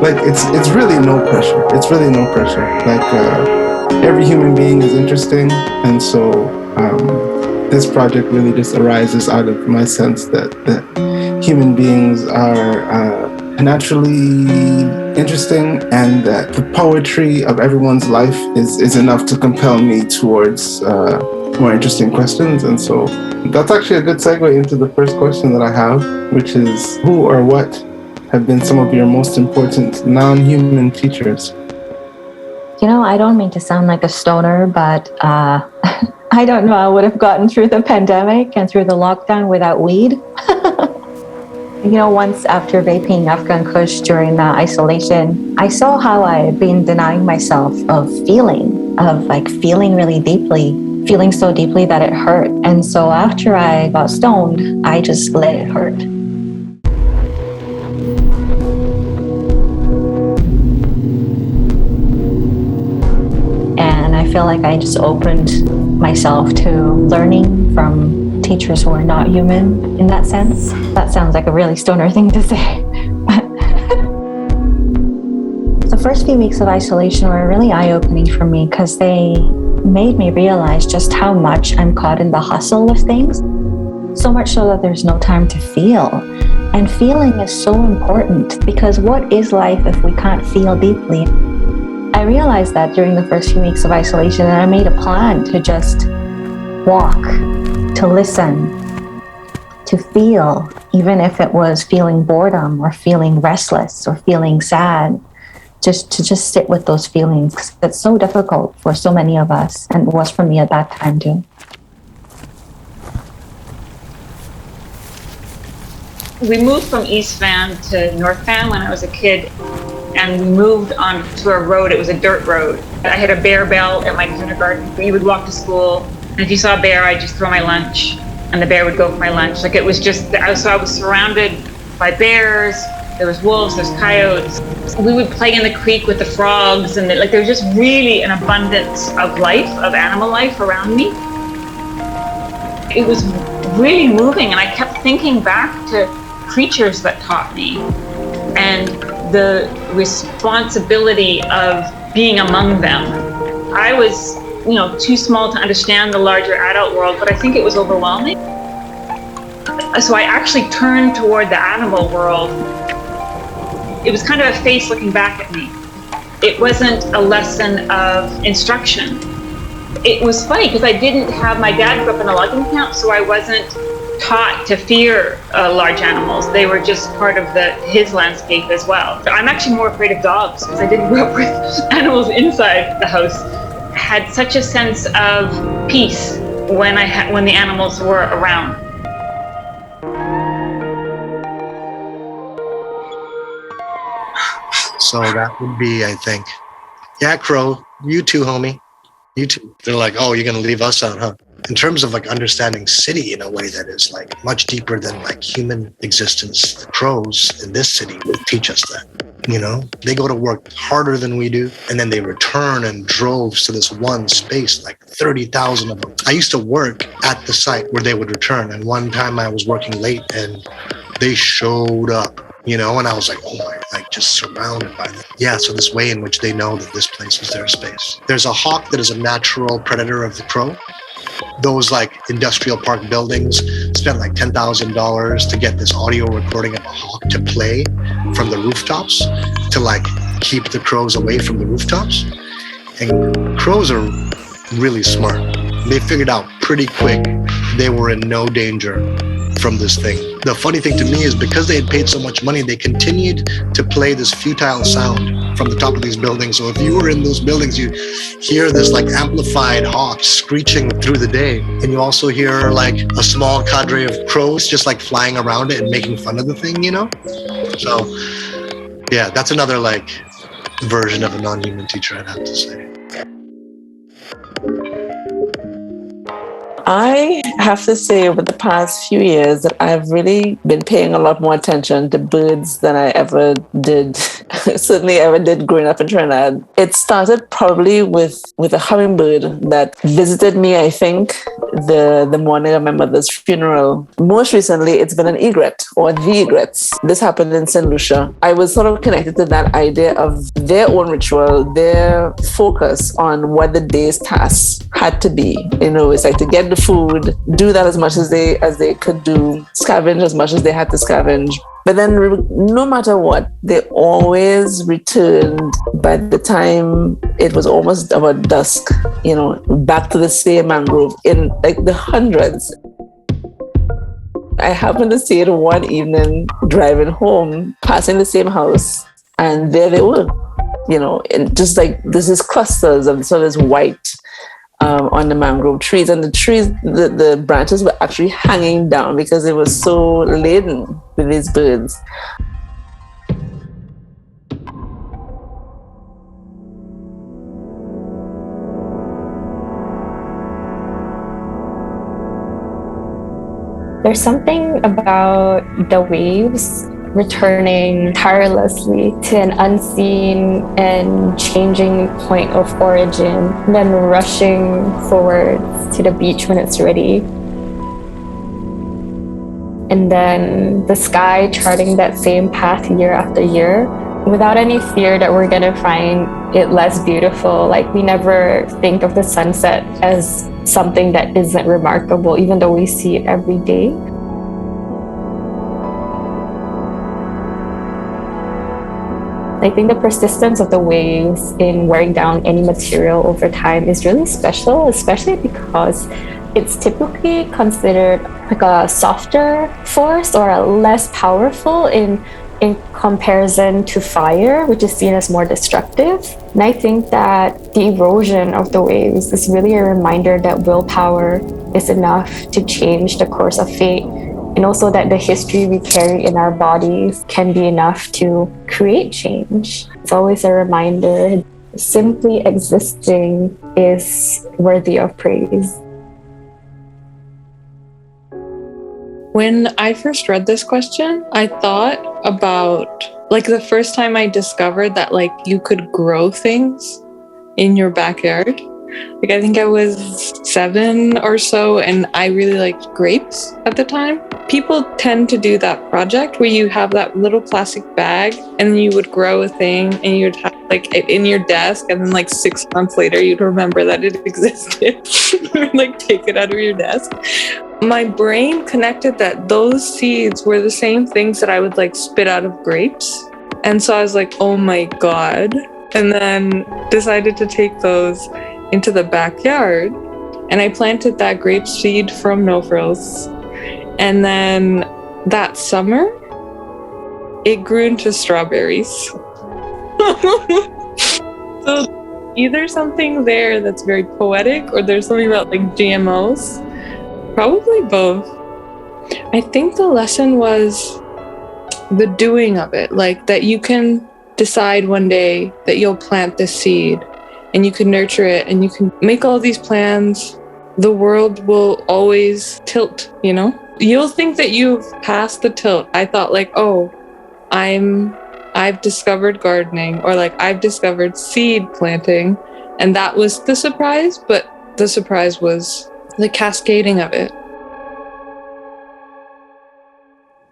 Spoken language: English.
like it's really no pressure. It's really no pressure. Like every human being is interesting, and so this project really just arises out of my sense that human beings are naturally interesting, and that the poetry of everyone's life is enough to compel me towards more interesting questions. And so that's actually a good segue into the first question that I have, which is who or what have been some of your most important non-human teachers? You know, I don't mean to sound like a stoner, but I don't know I would have gotten through the pandemic and through the lockdown without weed. You know, once after vaping Afghan Kush during the isolation, I saw how I had been denying myself of feeling really deeply, feeling so deeply that it hurt. And so after I got stoned, I just let it hurt. And I feel like I just opened myself to learning from teachers who are not human in that sense. That sounds like a really stoner thing to say. The first few weeks of isolation were really eye-opening for me because they made me realize just how much I'm caught in the hustle of things. So much so that there's no time to feel. And feeling is so important because what is life if we can't feel deeply? I realized that during the first few weeks of isolation, and I made a plan to just walk, to listen, to feel, even if it was feeling boredom or feeling restless or feeling sad, just to sit with those feelings. It's so difficult for so many of us, and it was for me at that time too. We moved from East Van to North Van when I was a kid, and we moved on to a road. It was a dirt road. I had a bear bell at my kindergarten. We would walk to school, and if you saw a bear, I'd just throw my lunch, and the bear would go for my lunch. Like, it was just, I was surrounded by bears. There was wolves, there's coyotes. We would play in the creek with the frogs, and there was just really an abundance of life, of animal life around me. It was really moving, and I kept thinking back to creatures that taught me, and the responsibility of being among them. I was, too small to understand the larger adult world, but I think it was overwhelming. So I actually turned toward the animal world. It was kind of a face looking back at me. It wasn't a lesson of instruction. It was funny because my dad grew up in a logging camp, so I wasn't taught to fear large animals. They were just part of his landscape as well. I'm actually more afraid of dogs because I didn't grow up with animals inside the house. I had such a sense of peace when the animals were around. So that would be, I think, yeah, Crow, you too, homie. You too. They're like, oh, you're going to leave us out, huh? In terms of understanding city in a way that is much deeper than human existence, the crows in this city will teach us that. They go to work harder than we do, and then they return in droves to this one space, 30,000 of them. I used to work at the site where they would return, and one time I was working late and they showed up, and I was like, oh my, just surrounded by them. Yeah, so this way in which they know that this place is their space. There's a hawk that is a natural predator of the crow. Those industrial park buildings spent $10,000 to get this audio recording of a hawk to play from the rooftops to keep the crows away from the rooftops. And crows are really smart. They figured out pretty quick they were in no danger from this thing. The funny thing to me is because they had paid so much money, they continued to play this futile sound from the top of these buildings. So if you were in those buildings, you hear this amplified hawk screeching through the day. And you also hear a small cadre of crows just flying around it and making fun of the thing, So yeah, that's another version of a non-human teacher, I'd have to say. I have to say over the past few years that I've really been paying a lot more attention to birds than I ever did, certainly ever did growing up in Trinidad. It started probably with a hummingbird that visited me, I think, the morning of my mother's funeral. Most recently, it's been an egret or the egrets. This happened in St. Lucia. I was sort of connected to that idea of their own ritual, their focus on what the day's tasks had to be. You know, it's like to get the food, do that as much as they could do, scavenge as much as they had to scavenge. But then no matter what, they always returned by the time it was almost about dusk, you know, back to the same mangrove in like the hundreds. I happened to see it one evening driving home, passing the same house, and there they were, you know, and just like this is clusters of sort of this white on the mangrove trees, and the trees, the branches were actually hanging down because it was so laden with these birds. There's something about the waves returning tirelessly to an unseen and changing point of origin, then rushing forwards to the beach when it's ready. And then the sky charting that same path year after year without any fear that we're gonna find it less beautiful. Like we never think of the sunset as something that isn't remarkable, even though we see it every day. I think the persistence of the waves in wearing down any material over time is really special, especially because it's typically considered like a softer force or a less powerful in comparison to fire, which is seen as more destructive. And I think that the erosion of the waves is really a reminder that willpower is enough to change the course of fate. And also that the history we carry in our bodies can be enough to create change. It's always a reminder, simply existing is worthy of praise. When I first read this question, I thought about like the first time I discovered that like you could grow things in your backyard. Like I think I was 7 or so, and I really liked grapes at the time. People tend to do that project where you have that little plastic bag and you would grow a thing and you'd have like it in your desk, and then like 6 months later you'd remember that it existed. Like take it out of your desk. My brain connected that those seeds were the same things that I would like spit out of grapes. And so I was like, oh my God. And then decided to take those into the backyard, and I planted that grape seed from no frills. And then that summer, it grew into strawberries. So either something there that's very poetic, or there's something about like GMOs. Probably both. I think the lesson was the doing of it, like that you can decide one day that you'll plant this seed and you can nurture it and you can make all these plans. The world will always tilt, you know? You'll think that you've passed the tilt. I thought like, oh, I've discovered gardening, or like I've discovered seed planting. And that was the surprise, but the surprise was the cascading of it.